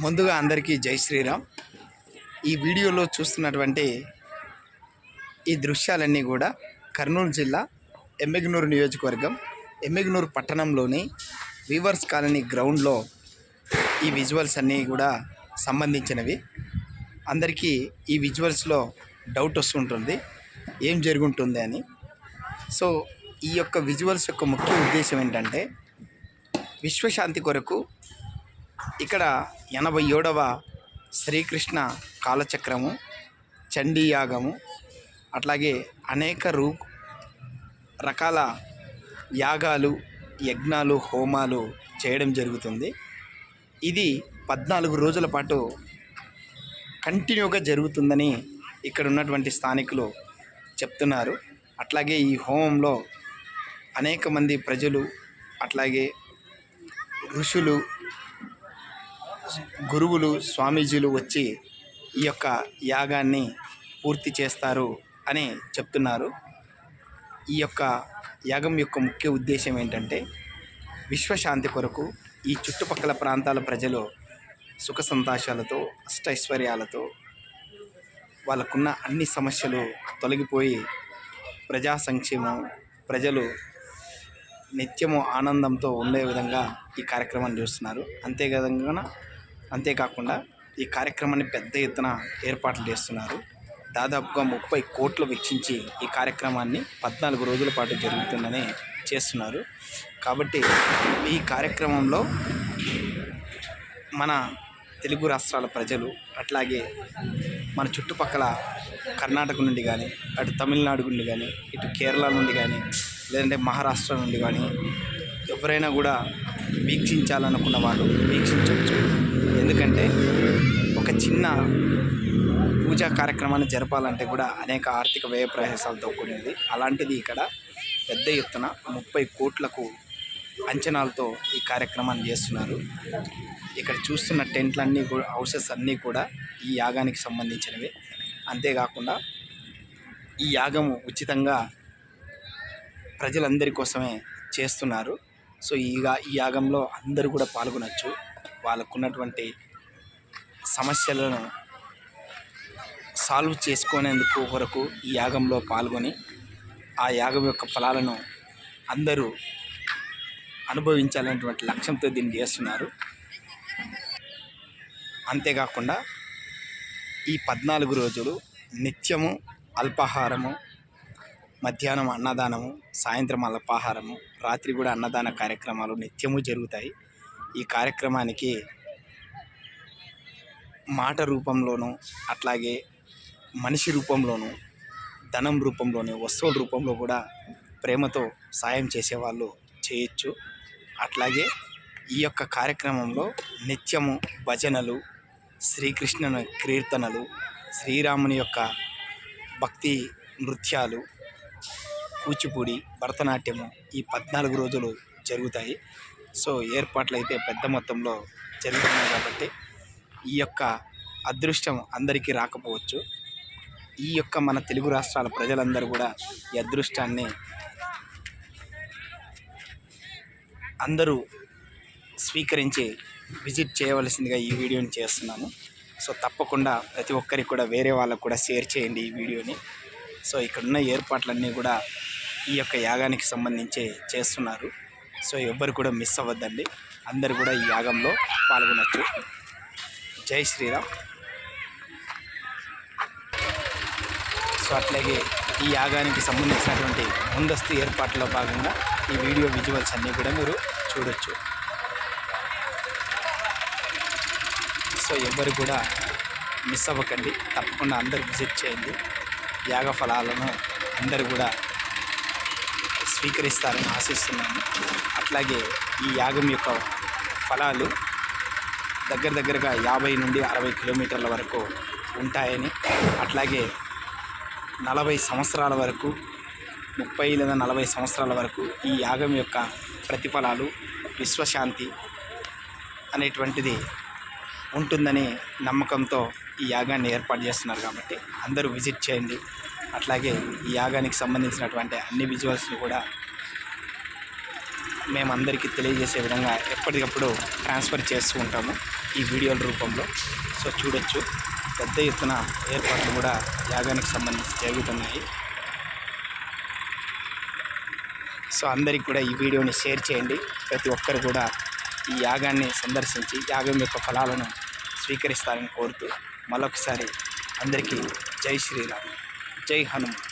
ముందుగా అందరికీ జై శ్రీరామ్. ఈ వీడియోలో చూస్తున్నటువంటి ఈ దృశ్యాలన్నీ కూడా కర్నూలు జిల్లా ఎమ్మిగనూరు నియోజకవర్గం ఎమ్మిగనూరు పట్టణంలోని వీవర్స్ కాలనీ గ్రౌండ్లో ఈ విజువల్స్ అన్నీ కూడా సంబంధించినవి. అందరికీ ఈ విజువల్స్లో డౌట్ వస్తుంటుంది ఏం జరుగుంటుంది అని. సో ఈ యొక్క విజువల్స్ యొక్క ముఖ్య ఉద్దేశం ఏంటంటే విశ్వశాంతి కొరకు ఇక్కడ 87వ శ్రీకృష్ణ కాలచక్రము, చండీ యాగము, అట్లాగే అనేక రకాల యాగాలు, యజ్ఞాలు, హోమాలు చేయడం జరుగుతుంది. ఇది 14 రోజుల పాటు కంటిన్యూగా జరుగుతుందని ఇక్కడ ఉన్నటువంటి స్థానికులు చెప్తున్నారు. అట్లాగే ఈ హోమంలో అనేక మంది ప్రజలు, అట్లాగే ఋషులు, గురువులు, స్వామీజీలు వచ్చి ఈ యొక్క యాగాన్ని పూర్తి చేస్తారు అని చెప్తున్నారు. ఈ యొక్క యాగం యొక్క ముఖ్య ఉద్దేశం ఏంటంటే విశ్వశాంతి కొరకు ఈ చుట్టుపక్కల ప్రాంతాల ప్రజలు సుఖ సంతోషాలతో, అష్టైశ్వర్యాలతో, వాళ్ళకున్న అన్ని సమస్యలు తొలగిపోయి ప్రజా సంక్షేమం, ప్రజలు నిత్యము ఆనందంతో ఉండే విధంగా ఈ కార్యక్రమాన్ని చూస్తున్నారు. అంతేకాకుండా ఈ కార్యక్రమాన్ని పెద్ద ఎత్తున ఏర్పాట్లు చేస్తున్నారు. దాదాపుగా 30 కోట్లు వెచ్చించి ఈ కార్యక్రమాన్ని 14 రోజుల పాటు జరుగుతుందని చేస్తున్నారు. కాబట్టి ఈ కార్యక్రమంలో మన తెలుగు రాష్ట్రాల ప్రజలు, అట్లాగే మన చుట్టుపక్కల కర్ణాటక నుండి కానీ, అటు తమిళనాడు నుండి కానీ, ఇటు కేరళ నుండి కానీ, లేదంటే మహారాష్ట్ర నుండి కానీ ఎవరైనా కూడా వీక్షించాలనుకున్న వాళ్ళు వీక్షించవచ్చు. ఎందుకంటే ఒక చిన్న పూజా కార్యక్రమాన్ని జరపాలంటే కూడా అనేక ఆర్థిక వ్యయ ప్రయాసాలతో కూడినది. అలాంటిది ఇక్కడ పెద్ద ఎత్తున 30 కోట్లకు అంచనాలతో ఈ కార్యక్రమాన్ని చేస్తున్నారు. ఇక్కడ చూస్తున్న టెంట్లన్నీ కూడా, హౌసెస్ అన్నీ కూడా ఈ యాగానికి సంబంధించినవి. అంతేకాకుండా ఈ యాగము ఉచితంగా ప్రజలందరి కోసమే చేస్తున్నారు. సో ఈ యాగంలో అందరూ కూడా పాల్గొనవచ్చు. వాళ్ళకున్నటువంటి సమస్యలను సాల్వ్ చేసుకునేందుకు వరకు ఈ యాగంలో పాల్గొని ఆ యాగం యొక్క ఫలాలను అందరూ అనుభవించాలనేటువంటి లక్ష్యంతో దీన్ని చేస్తున్నారు. అంతేకాకుండా ఈ 14 రోజులు నిత్యము అల్పాహారము, మధ్యాహ్నం అన్నదానము, సాయంత్రం అల్పాహారము, రాత్రి కూడా అన్నదాన కార్యక్రమాలు నిత్యము జరుగుతాయి. ఈ కార్యక్రమానికి మాట రూపంలోనూ, అట్లాగే మనిషి రూపంలోనూ, ధనం రూపంలోనూ, వస్తువుల రూపంలో కూడా ప్రేమతో సాయం చేసేవాళ్ళు చేయొచ్చు. అట్లాగే ఈ యొక్క కార్యక్రమంలో నిత్యము భజనలు, శ్రీకృష్ణుని కీర్తనలు, శ్రీరాముని యొక్క భక్తి నృత్యాలు, కూచిపూడి, భరతనాట్యము ఈ 14 రోజులు జరుగుతాయి. సో ఏర్పాట్లు అయితే పెద్ద మొత్తంలో జరుగుతున్నాయి. కాబట్టి ఈ యొక్క అదృష్టం అందరికీ రాకపోవచ్చు. ఈ యొక్క మన తెలుగు రాష్ట్రాల ప్రజలందరూ కూడా ఈ అదృష్టాన్ని అందరూ స్వీకరించి విజిట్ చేయవలసిందిగా ఈ వీడియోని చేస్తున్నాను. సో తప్పకుండా ప్రతి ఒక్కరికి కూడా, వేరే వాళ్ళకు కూడా షేర్ చేయండి ఈ వీడియోని. సో ఇక్కడున్న ఏర్పాట్లన్నీ కూడా ఈ యొక్క యాగానికి సంబంధించి చేస్తున్నారు. సో ఎవ్వరు కూడా మిస్ అవ్వద్దండి. అందరూ కూడా ఈ యాగంలో పాల్గొనవచ్చు. జై శ్రీరామ్. సో అట్లాగే ఈ యాగానికి సంబంధించినటువంటి ముందస్తు ఏర్పాట్లలో భాగంగా ఈ వీడియో విజువల్స్ అన్నీ కూడా మీరు చూడొచ్చు. సో ఎవ్వరు కూడా మిస్ అవ్వకండి. తప్పకుండా అందరూ విజిట్ చేయండి. యాగ ఫలాలను అందరూ కూడా స్వీకరిస్తారని ఆశిస్తున్నాను. అట్లాగే ఈ యాగం యొక్క ఫలాలు దగ్గరగా 50 నుండి 60 కిలోమీటర్ల వరకు ఉంటాయని, అట్లాగే 40 సంవత్సరాల వరకు, 30 లేదా 40 సంవత్సరాల వరకు ఈ యాగం యొక్క ప్రతిఫలాలు, విశ్వశాంతి అనేటువంటిది ఉంటుందని నమ్మకంతో ఈ యాగాన్ని ఏర్పాటు చేస్తున్నారు. కాబట్టి అందరూ విజిట్ చేయండి. అట్లాగే ఈ యాగానికి సంబంధించినటువంటి అన్ని విజువల్స్ని కూడా మేమందరికీ తెలియజేసే విధంగా ఎప్పటికప్పుడు ట్రాన్స్ఫర్ చేస్తూ ఉంటాము. ఈ వీడియోల రూపంలో సో చూడొచ్చు. పెద్ద ఎత్తున ఏర్పాట్లు కూడా యాగానికి సంబంధించి జరుగుతున్నాయి. సో అందరికి కూడా ఈ వీడియోని షేర్ చేయండి. ప్రతి ఒక్కరు కూడా ఈ యాగాన్ని సందర్శించి యాగం యొక్క ఫలాలను స్వీకరిస్తారని కోరుతూ మరొకసారి అందరికీ జై శ్రీరామ్, జై హనుమాన్.